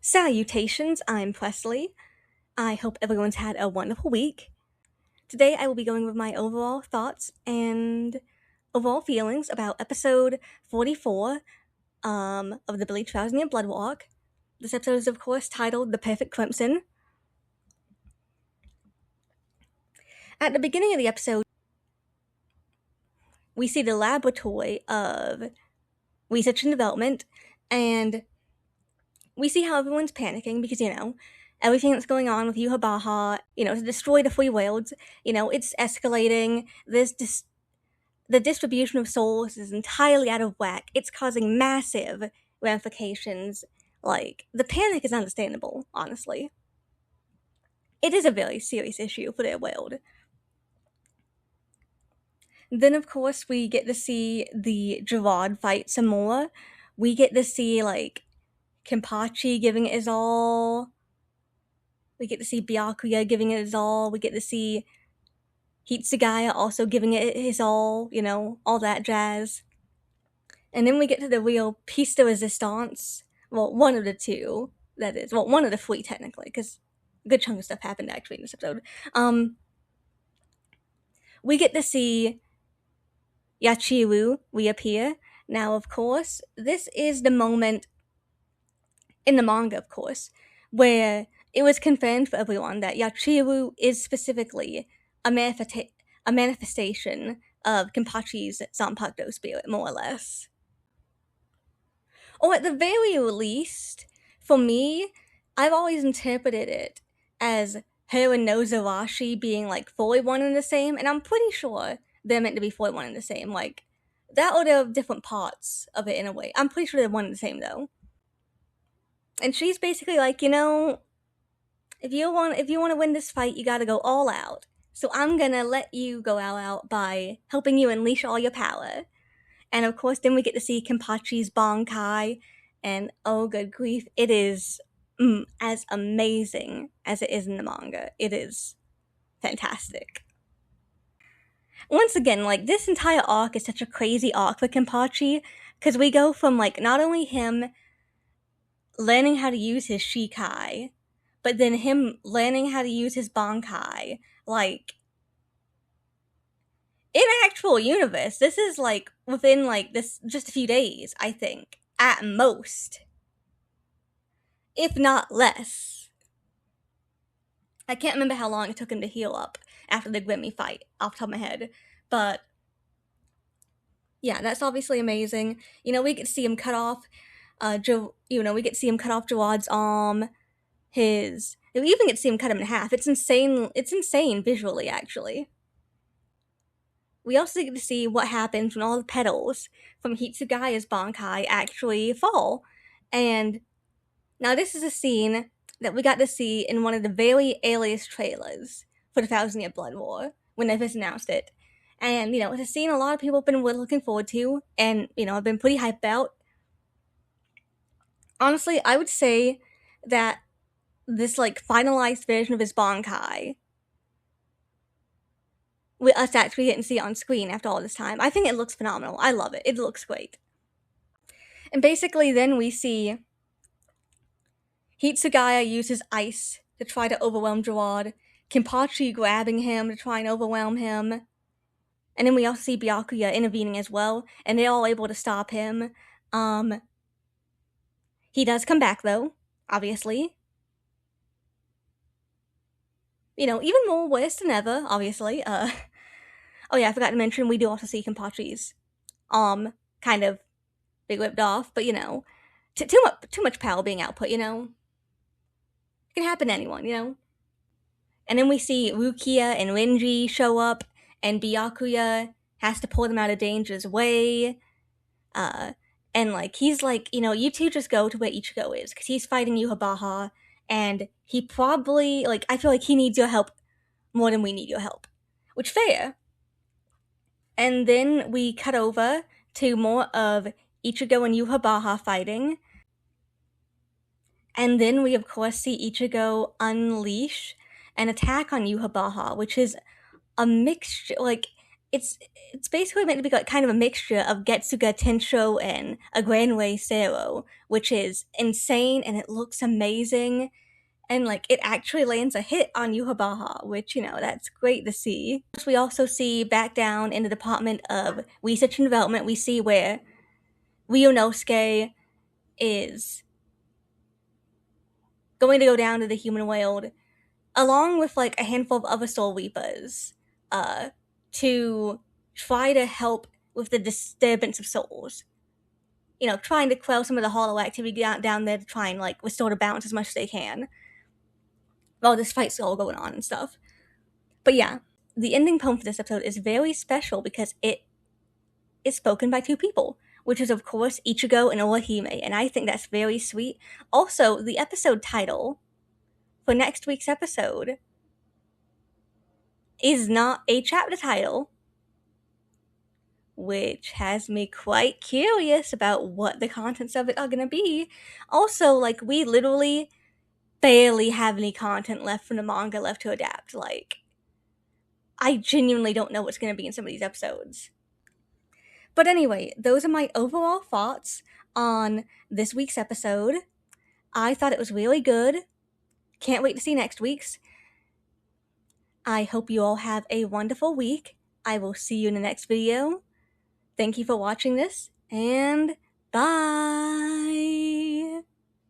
Salutations, I'm Presley. I hope everyone's had a wonderful week. Today I will be going with my overall thoughts and overall feelings about episode 44 of the Bleach Thousand Year Blood Walk. This episode is, of course, titled The Perfect Crimson. At the beginning of the episode, we see the laboratory of research and development, and we see how everyone's panicking because, everything that's going on with Yuhabaha, to destroy the free worlds, it's escalating. The distribution of souls is entirely out of whack. It's causing massive ramifications. The panic is understandable, honestly. It is a very serious issue for their world. Then, of course, we get to see the Gerard fight some more. We get to see, Kenpachi giving it his all. We get to see Byakuya giving it his all. We get to see Hitsugaya also giving it his all, all that jazz. And then we get to the real piece de resistance. Well, one of the two, that is. Well, one of the three, technically, because a good chunk of stuff happened, actually, in this episode. We get to see Yachiru reappear. Now, of course, this is the moment in the manga, of course, where it was confirmed for everyone that Yachiru is specifically a manifestation of Kenpachi's Zanpakuto spirit, more or less. Or at the very least, for me, I've always interpreted it as her and Nozarashi being fully one and the same, and I'm pretty sure they're meant to be fully one and the same. That or they're different parts of it in a way. I'm pretty sure they're one and the same though. And she's basically if you want to win this fight, you gotta go all out. So I'm gonna let you go all out by helping you unleash all your power. And of course, then we get to see Kenpachi's Bankai, and oh good grief, it is as amazing as it is in the manga. It is fantastic. Once again, this entire arc is such a crazy arc for Kenpachi, because we go from not only him learning how to use his Shikai, but then him learning how to use his Bankai, in actual universe, this is within this just a few days, I think, at most, if not less. I can't remember how long it took him to heal up after the Grimmy fight off the top of my head, but yeah, that's obviously amazing. We get to see him cut off we get to see him cut off Gerard's arm. We even get to see him cut him in half. It's insane visually, actually. We also get to see what happens when all the petals from Hitsugaya's Bankai actually fall. And now this is a scene that we got to see in one of the very earliest trailers for the Thousand Year Blood War, when they first announced it. And, it's a scene a lot of people have been looking forward to, and, I've been pretty hyped about. Honestly, I would say that this, finalized version of his Bankai, with us actually getting to see it on screen after all this time, I think it looks phenomenal. I love it. It looks great. And basically, then we see Hitsugaya uses ice to try to overwhelm Gerard, Kenpachi grabbing him to try and overwhelm him, and then we also see Byakuya intervening as well, and they're all able to stop him. He does come back, though, obviously. Even more worse than ever, obviously. Oh yeah, I forgot to mention, we do also see Kenpachi's kind of big ripped off, but too much power being output, It can happen to anyone, And then we see Rukia and Renji show up, and Byakuya has to pull them out of danger's way. And he's you two just go to where Ichigo is, because he's fighting Yuhabaha, and he probably, I feel like he needs your help more than we need your help. Which, fair. And then we cut over to more of Ichigo and Yuhabaha fighting. And then we, of course, see Ichigo unleash an attack on Yuhabaha, which is a mixture, it's basically meant to be like kind of a mixture of Getsuga Tensho and a Grand Way Zero, which is insane and it looks amazing. And like it actually lands a hit on Yuhabaha, which that's great to see. We also see back down in the department of research and development, we see where Ryunosuke is going to go down to the human world along with like a handful of other soul reapers to try to help with the disturbance of souls. Trying to quell some of the hollow activity down there to try and like restore the balance as much as they can while this fight's all going on and stuff. But yeah, the ending poem for this episode is very special because it is spoken by two people, which is of course Ichigo and Orihime, and I think that's very sweet. Also, the episode title for next week's episode is not a chapter title, which has me quite curious about what the contents of it are going to be. Also, like, we literally barely have any content left from the manga left to adapt. Like, I genuinely don't know what's going to be in some of these episodes. But anyway, those are my overall thoughts on this week's episode. I thought it was really good. Can't wait to see next week's. I hope you all have a wonderful week. I will see you in the next video. Thank you for watching this, and bye!